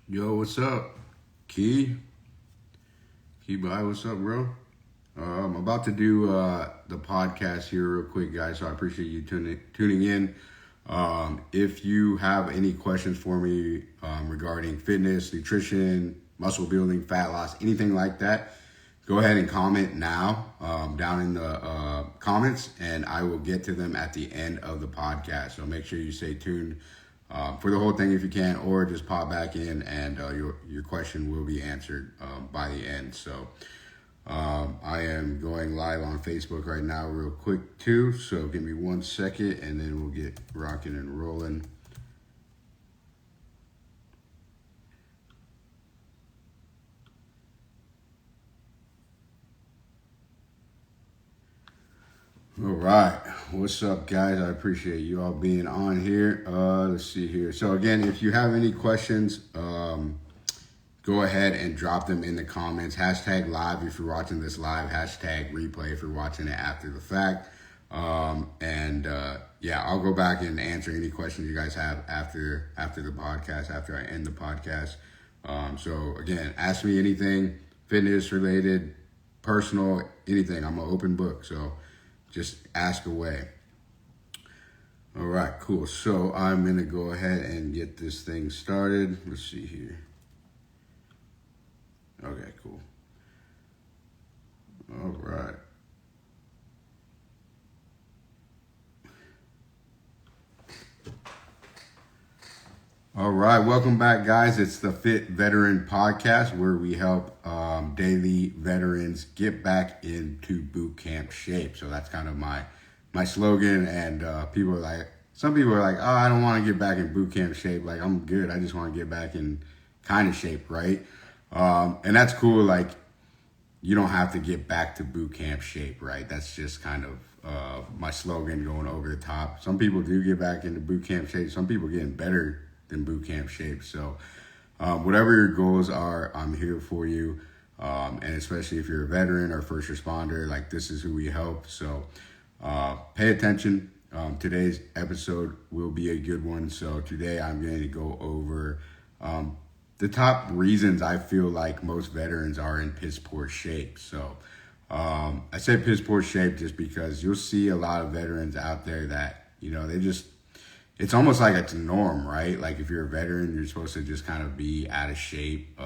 Yo, what's up? Key? Key Bye, what's up, bro? I'm about to do the podcast here real quick, guys, so I appreciate you tuning in. If you have any questions for me regarding fitness, nutrition, muscle building, fat loss, anything like that, go ahead and comment now down in the comments, and I will get to them at the end of the podcast. So make sure you stay tuned for the whole thing if you can, or just pop back in and your question will be answered by the end. So I am going live on Facebook right now real quick too. So give me 1 second and then we'll get rocking and rolling. All right, what's up, guys? I appreciate you all being on here. Let's see here. So again, if you have any questions, go ahead and drop them in the comments. Hashtag live if you're watching this live. Hashtag replay if you're watching it after the fact. Yeah, I'll go back and answer any questions you guys have after the podcast, after I end the podcast. So again, ask me anything fitness related, personal, anything. I'm an open book, so just ask away. All right, cool. So I'm going to go ahead and get this thing started. Let's see here. Okay, cool. All right. All right, welcome back, guys. It's the Fit Veteran Podcast, where we help daily veterans get back into boot camp shape. So that's kind of my slogan. And some people are like, oh, I don't want to get back in boot camp shape. Like, I'm good. I just want to get back in kind of shape, right? And that's cool. Like, you don't have to get back to boot camp shape, right? That's just kind of my slogan going over the top. Some people do get back into boot camp shape. Some people getting better than boot camp shape. So whatever your goals are, I'm here for you. And especially if you're a veteran or first responder, like, this is who we help. So pay attention. Today's episode will be a good one. So today I'm going to go over the top reasons I feel like most veterans are in piss poor shape. So I say piss poor shape just because you'll see a lot of veterans out there that, it's almost like it's a norm, right? Like, if you're a veteran, you're supposed to just kind of be out of shape.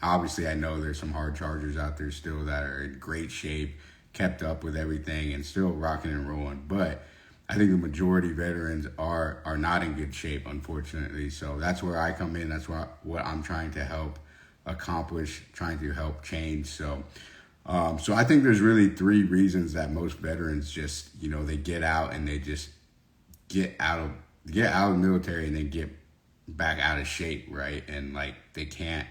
Obviously, I know there's some hard chargers out there still that are in great shape, kept up with everything, and still rocking and rolling. But I think the majority of veterans are not in good shape, unfortunately. So that's where I come in. That's what I'm trying to help accomplish, trying to help change. So I think there's really 3 reasons that most veterans just, they get out and they just get out of the military and then get back out of shape, right? And like, they can't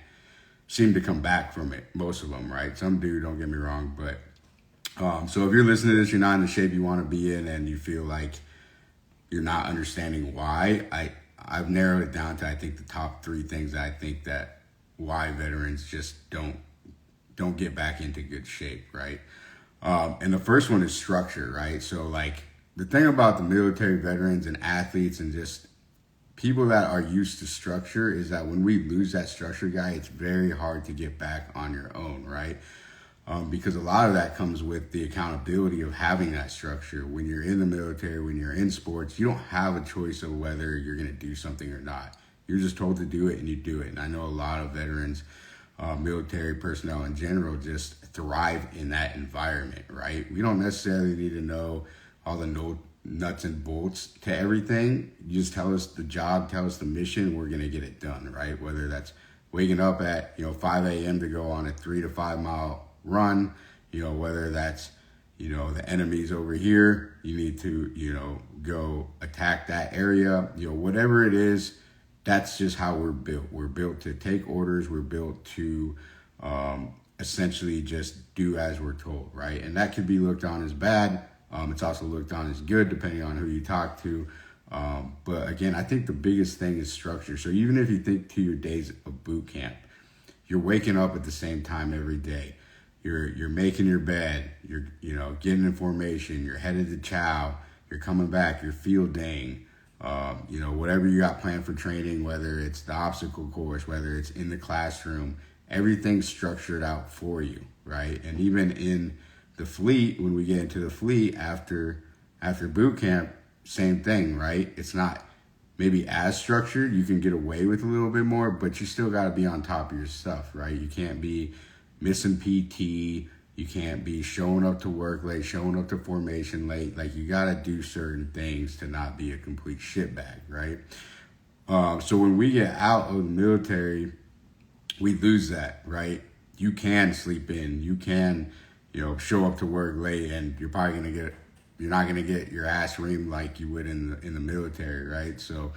seem to come back from it, most of them, right? Some do, don't get me wrong, but so if you're listening to this, you're not in the shape you want to be in, and you feel like you're not understanding why, I've narrowed it down to, I think, the top 3 things that I think that why veterans just don't get back into good shape, right? And the first one is structure, right? So like, the thing about the military veterans and athletes and just people that are used to structure is that when we lose that structure, guy, it's very hard to get back on your own, right? Because a lot of that comes with the accountability of having that structure. When you're in the military, when you're in sports, you don't have a choice of whether you're going to do something or not. You're just told to do it and you do it. And I know a lot of veterans, military personnel in general, just thrive in that environment, right? We don't necessarily need to know all the nuts and bolts to everything. You just tell us the job, tell us the mission, we're going to get it done, right? Whether that's waking up at 5 a.m. to go on a 3 to 5 mile run, whether that's the enemy's over here, you need to go attack that area, whatever it is. That's just how we're built. We're built to take orders. We're built to essentially just do as we're told, right? And that could be looked on as bad. It's also looked on as good, depending on who you talk to. But again, I think the biggest thing is structure. So even if you think to your days of boot camp, you're waking up at the same time every day. You're making your bed. You're getting in formation. You're headed to chow. You're coming back. You're field daying. Whatever you got planned for training, whether it's the obstacle course, whether it's in the classroom, everything's structured out for you, right? And even in the fleet, when we get into the fleet after boot camp, same thing, right? It's not maybe as structured. You can get away with a little bit more, but you still got to be on top of your stuff, right? You can't be missing PT. You can't be showing up to work late, showing up to formation late. Like, you got to do certain things to not be a complete shitbag, right? So when we get out of the military, we lose that, right? You can sleep in. You can, show up to work late, and you're not gonna get your ass reamed like you would in the military, right? So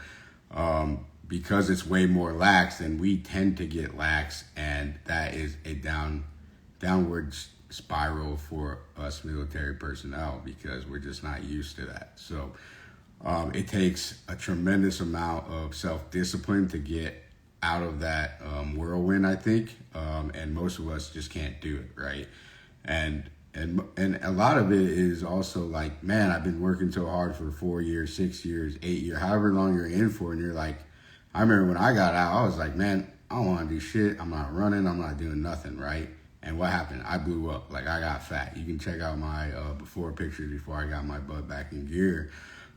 because it's way more lax, then we tend to get lax, and that is a downward spiral for us military personnel because we're just not used to that. So it takes a tremendous amount of self-discipline to get out of that whirlwind, I think, and most of us just can't do it, right? And a lot of it is also like, man, I've been working so hard for 4 years, 6 years, 8 years, however long you're in for, and you're like, I remember when I got out, I was like, man, I don't want to do shit. I'm not running. I'm not doing nothing, right? And what happened? I blew up. Like, I got fat. You can check out my before pictures before I got my butt back in gear,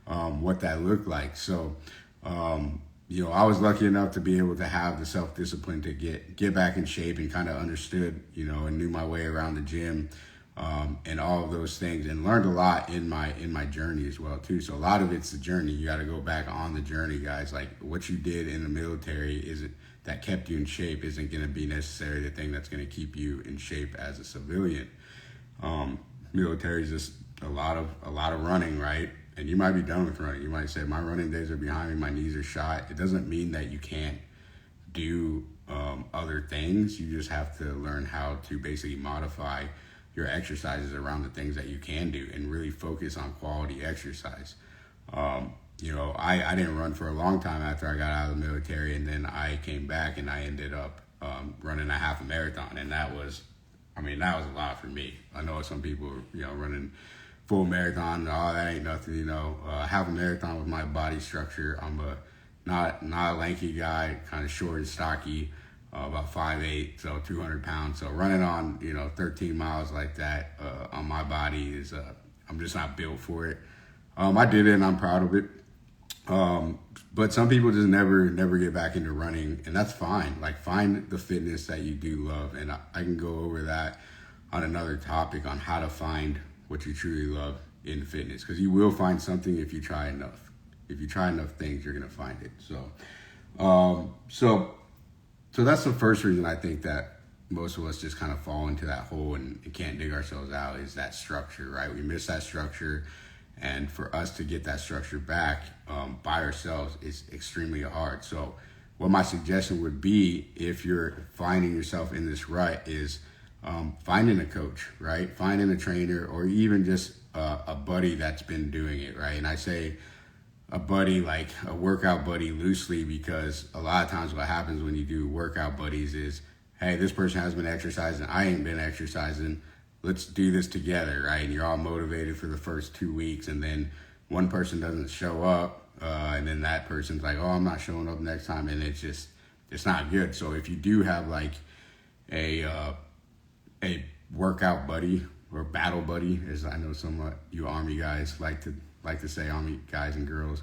what that looked like. So, I was lucky enough to be able to have the self-discipline to get back in shape and kind of understood, and knew my way around the gym, and all of those things, and learned a lot in my journey as well too. So a lot of it's the journey. You got to go back on the journey, guys. Like, what you did in the military that kept you in shape isn't going to be necessarily the thing that's going to keep you in shape as a civilian. Military is just a lot of running, right? And you might be done with running. You might say, my running days are behind me, my knees are shot. It doesn't mean that you can't do other things. You just have to learn how to basically modify your exercises around the things that you can do and really focus on quality exercise. I didn't run for a long time after I got out of the military, and then I came back and I ended up running a half a marathon, and that was a lot for me. I know some people, running full marathon, that ain't nothing, half a marathon with my body structure. I'm not a lanky guy, kind of short and stocky, about 5'8", so 200 pounds. So running on, 13 miles like that on my body is, I'm just not built for it. I did it and I'm proud of it. But some people just never get back into running, and that's fine. Like, find the fitness that you do love. And I can go over that on another topic on how to find what you truly love in fitness, because you will find something if you try enough. If you try enough things, you're going to find it. So that's the first reason I think that most of us just kind of fall into that hole and can't dig ourselves out, is that structure, right? We miss that structure. And for us to get that structure back by ourselves is extremely hard. So what my suggestion would be, if you're finding yourself in this rut, is finding a coach, right? Finding a trainer, or even just a buddy that's been doing it, right? And I say a buddy, like a workout buddy, loosely, because a lot of times what happens when you do workout buddies is, hey, this person has been exercising, I ain't been exercising, let's do this together, right? And you're all motivated for the first 2 weeks, and then one person doesn't show up, and then that person's like, oh, I'm not showing up next time, and it's not good. So if you do have like a workout buddy or battle buddy, as I know some you Army guys like to say, Army guys and girls,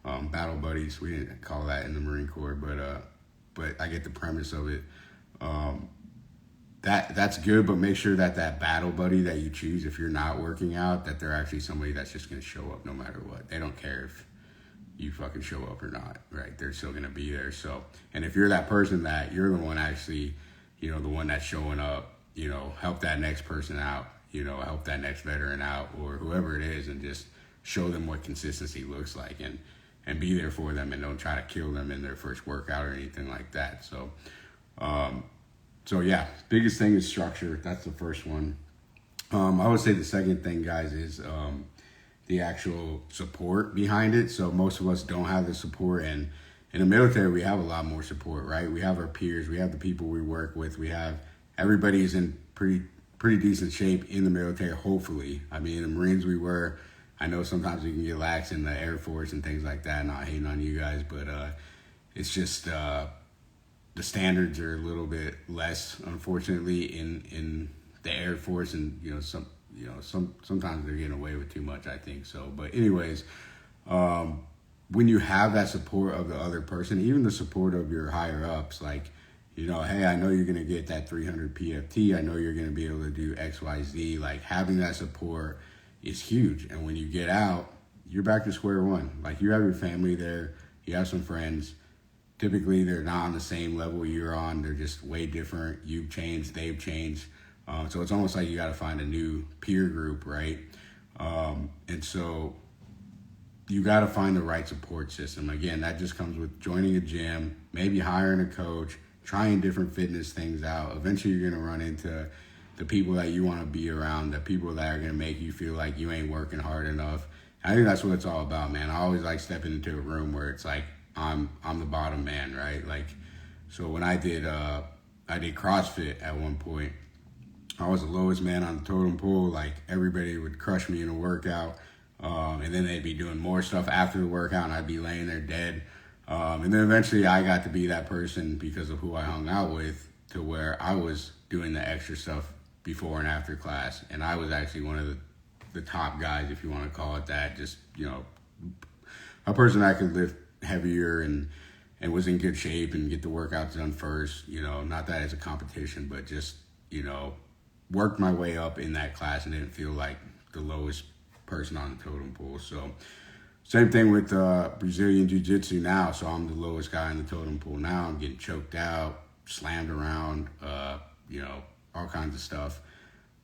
battle buddies. We didn't call that in the Marine Corps, but I get the premise of it. That's good, but make sure that battle buddy that you choose, if you're not working out, that they're actually somebody that's just going to show up no matter what. They don't care if you fucking show up or not, right? They're still going to be there. So, and if you're that person that you're the one actually, the one that's showing up, help that next person out, help that next veteran out, or whoever it is, and just show them what consistency looks like, and be there for them, and don't try to kill them in their first workout or anything like that. So yeah, biggest thing is structure. That's the first one. I would say the second thing, guys, is the actual support behind it. So most of us don't have the support, and in the military we have a lot more support, right? We have our peers, we have the people we work with, everybody's in pretty decent shape in the military, hopefully. I mean, in the Marines we were, I know sometimes we can get lax in the Air Force and things like that. Not hating on you guys, but it's just the standards are a little bit less, unfortunately, in the Air Force, and sometimes they're getting away with too much, I think so. But anyways, when you have that support of the other person, even the support of your higher ups, like, hey, I know you're going to get that 300 PFT. I know you're going to be able to do X, Y, Z. Like, having that support is huge. And when you get out, you're back to square one. Like, you have your family there. You have some friends. Typically, they're not on the same level you're on. They're just way different. You've changed. They've changed. So it's almost like you got to find a new peer group, right? And so you got to find the right support system. Again, that just comes with joining a gym, maybe hiring a coach, trying different fitness things out. Eventually, you're going to run into the people that you want to be around, the people that are going to make you feel like you ain't working hard enough. I think that's what it's all about, man. I always like stepping into a room where it's like I'm the bottom man, right? Like, so when I did CrossFit at one point, I was the lowest man on the totem pole. Like, everybody would crush me in a workout, and then they'd be doing more stuff after the workout, and I'd be laying there dead. And then eventually I got to be that person because of who I hung out with, to where I was doing the extra stuff before and after class. And I was actually one of the top guys, if you want to call it that. Just, a person that could lift heavier and was in good shape and get the workouts done first. Not that as a competition, but just, worked my way up in that class and didn't feel like the lowest person on the totem pole. So same thing with Brazilian Jiu-Jitsu now. So I'm the lowest guy in the totem pole now. I'm getting choked out, slammed around, all kinds of stuff.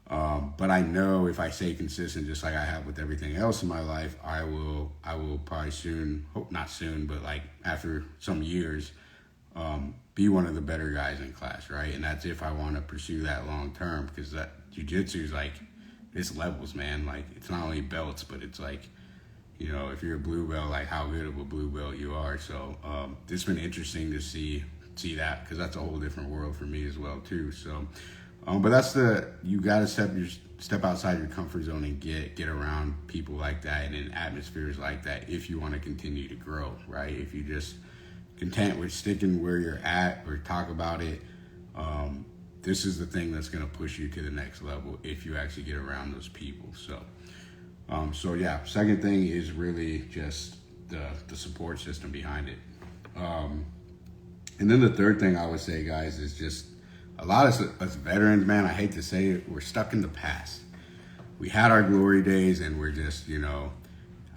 But I know if I stay consistent, just like I have with everything else in my life, I will probably soon, hope not soon, but like after some years, be one of the better guys in class, right? And that's if I want to pursue that long term, because that jiu-jitsu is like, it's levels, man. Like, it's not only belts, but it's like, if you're a blue belt, like how good of a blue belt you are. So it's been interesting to see that, because that's a whole different world for me as well too. So but that's you got to step outside your comfort zone and get around people like that and in atmospheres like that if you want to continue to grow, right? If you just content with sticking where you're at or talk about it, this is the thing that's going to push you to the next level if you actually get around those people. So yeah, second thing is really just the support system behind it. And then the third thing I would say, guys, is just a lot of us veterans, man, I hate to say it, we're stuck in the past. We had our glory days, and we're just,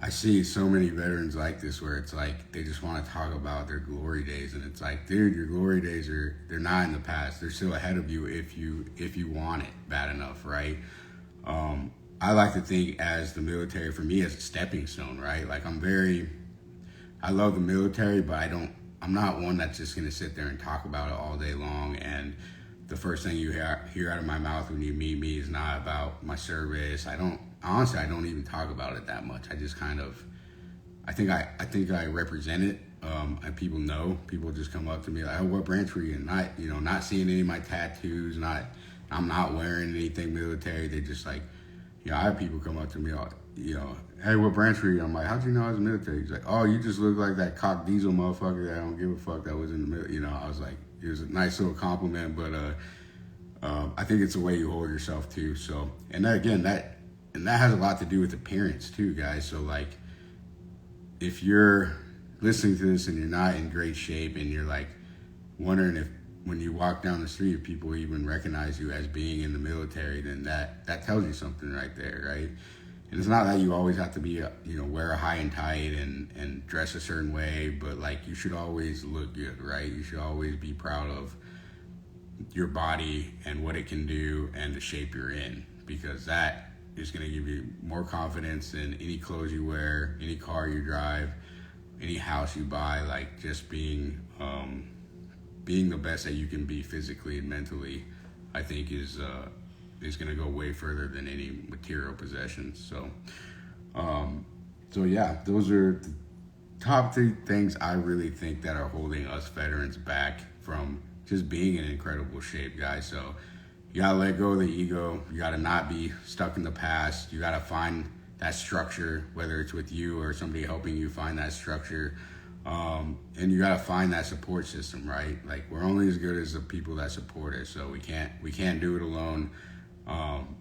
I see so many veterans like this where it's like they just want to talk about their glory days, and it's like, dude, your glory days they're not in the past. They're still ahead of you if you want it bad enough, right? I like to think as the military, for me, as a stepping stone, right? Like, I love the military, but I'm not one that's just going to sit there and talk about it all day long. And the first thing you hear out of my mouth when you meet me is not about my service. I don't even talk about it that much. I just I think I represent it. And people know. People just come up to me like, "Oh, what branch were you in?" Not seeing any of my tattoos. I'm not wearing anything military. They just like, I have people come up to me, "Hey, what branch were you?" I'm like, "How'd you know I was military?" He's like, "Oh, you just look like that cock diesel motherfucker that I don't give a fuck that was in the military." I was like, it was a nice little compliment, but I think it's the way you hold yourself too. So, and that has a lot to do with appearance too, guys. So like, if you're listening to this and you're not in great shape and you're like wondering if when you walk down the street, if people even recognize you as being in the military, then that tells you something right there, right? And it's not that you always have to be, wear a high and tight and dress a certain way, but like, you should always look good, right? You should always be proud of your body and what it can do and the shape you're in, because that is going to give you more confidence than any clothes you wear, any car you drive, any house you buy. Like, just being the best that you can be physically and mentally, I think is going to go way further than any material possessions. So yeah, those are the top 3 things I really think that are holding us veterans back from just being in incredible shape, guys. So you gotta let go of the ego. You gotta not be stuck in the past. You gotta find that structure, whether it's with you or somebody helping you find that structure. And you got to find that support system, right? Like, we're only as good as the people that support us, so we can't do it alone.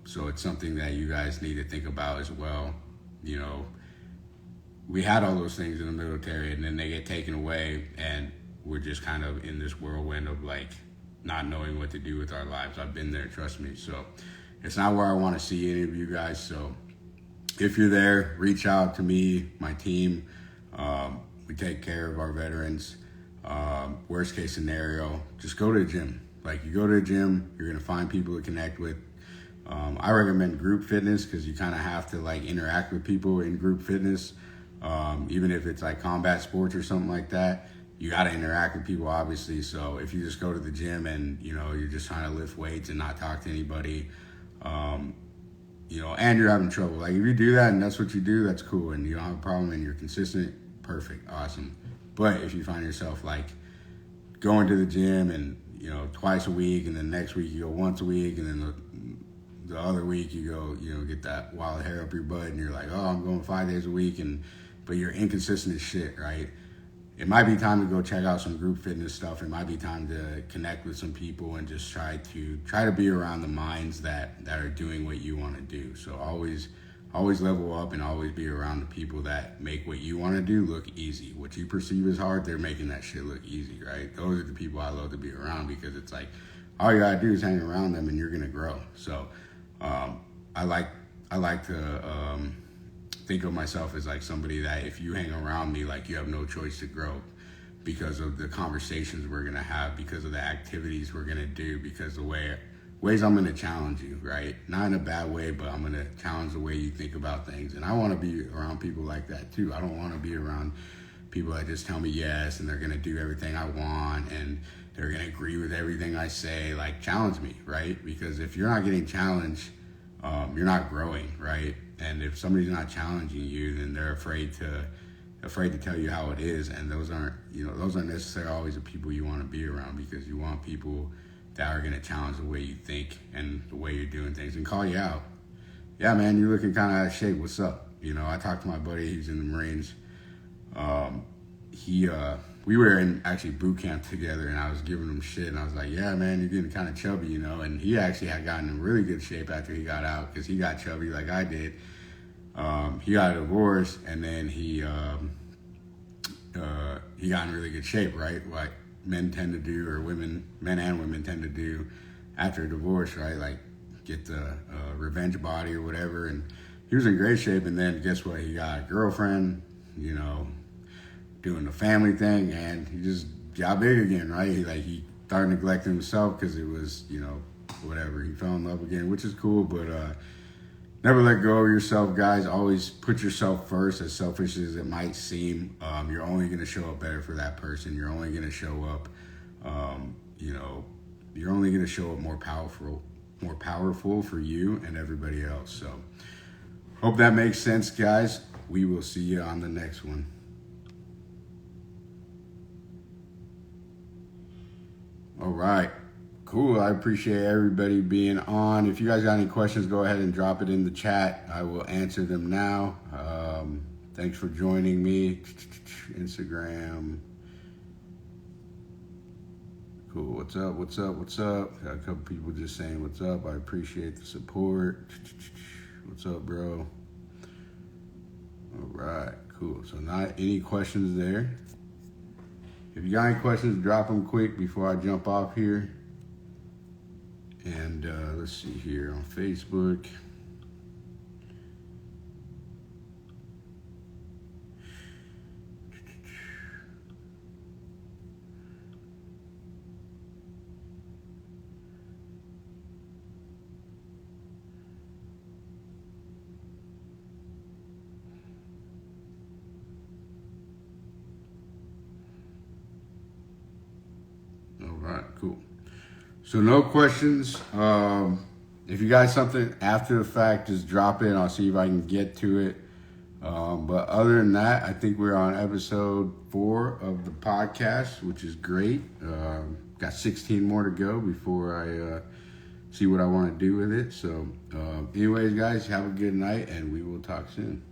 So it's something that you guys need to think about as well. You know, we had all those things in the military, and then they get taken away, and we're just kind of in this whirlwind of like not knowing what to do with our lives. I've been there, trust me. So it's not where I want to see any of you guys. So if you're there, reach out to me, my team. We take care of our veterans. Worst case scenario, just go to the gym. Like, you go to the gym, you're gonna find people to connect with. I recommend group fitness because you kind of have to like interact with people in group fitness. Even if it's like combat sports or something like that, you got to interact with people, obviously. So if you just go to the gym and, you know, you're just trying to lift weights and not talk to anybody, you know, and you're having trouble. Like, if you do that and that's what you do, that's cool. And you don't have a problem and you're consistent, perfect, awesome. But if you find yourself like going to the gym and, you know, twice a week, and then next week you go once a week, and then the other week you go, you know, get that wild hair up your butt, and you're like, oh, I'm going 5 days a week, but you're inconsistent as shit, right? It might be time to go check out some group fitness stuff. It might be time to connect with some people and just try to be around the minds that are doing what you want to do. So always level up and always be around the people that make what you want to do look easy. What you perceive as hard, they're making that shit look easy, right? Those are the people I love to be around, because it's like, all you gotta do is hang around them and you're gonna grow. So I like to think of myself as like somebody that if you hang around me, like, you have no choice to grow, because of the conversations we're gonna have, because of the activities we're gonna do, because the ways I'm gonna challenge you, right? Not in a bad way, but I'm gonna challenge the way you think about things. And I wanna be around people like that too. I don't wanna be around people that just tell me yes and they're gonna do everything I want and they're gonna agree with everything I say. Like, challenge me, right? Because if you're not getting challenged, you're not growing, right? And if somebody's not challenging you, then they're afraid to tell you how it is. And those aren't necessarily always the people you want to be around, because you want people that are going to challenge the way you think and the way you're doing things and call you out. Yeah, man, you're looking kind of out of shape. What's up? You know, I talked to my buddy. He's in the Marines. We were in actually boot camp together, and I was giving him shit, and I was like, yeah, man, you're getting kind of chubby, you know. And he actually had gotten in really good shape after he got out, because he got chubby like I did. He got a divorce, and then he got in really good shape, right? Like men tend to do, or men and women tend to do after a divorce, right? Like, get the revenge body or whatever. And he was in great shape, and then guess what? He got a girlfriend, you know, doing the family thing, and he just got big again, right? He started neglecting himself because it was, you know, whatever. He fell in love again, which is cool, but never let go of yourself, guys. Always put yourself first, as selfish as it might seem. You're only going to show up better for that person. You're only going to show up, you know, you're only going to show up more powerful for you and everybody else. So hope that makes sense, guys. We will see you on the next one. All right, cool. I appreciate everybody being on. If you guys got any questions, go ahead and drop it in the chat. I will answer them now. Thanks for joining me. Instagram. Cool. What's up? What's up? What's up? Got a couple people just saying what's up. I appreciate the support. What's up, bro? All right, cool. So not any questions there. If you got any questions, drop them quick before I jump off here. And let's see here on Facebook. All right, cool. So no questions. If you got something after the fact, just drop it. I'll see if I can get to it. But other than that, I think we're on episode 4 of the podcast, which is great. Got 16 more to go before I see what I want to do with it. So anyways, guys, have a good night, and we will talk soon.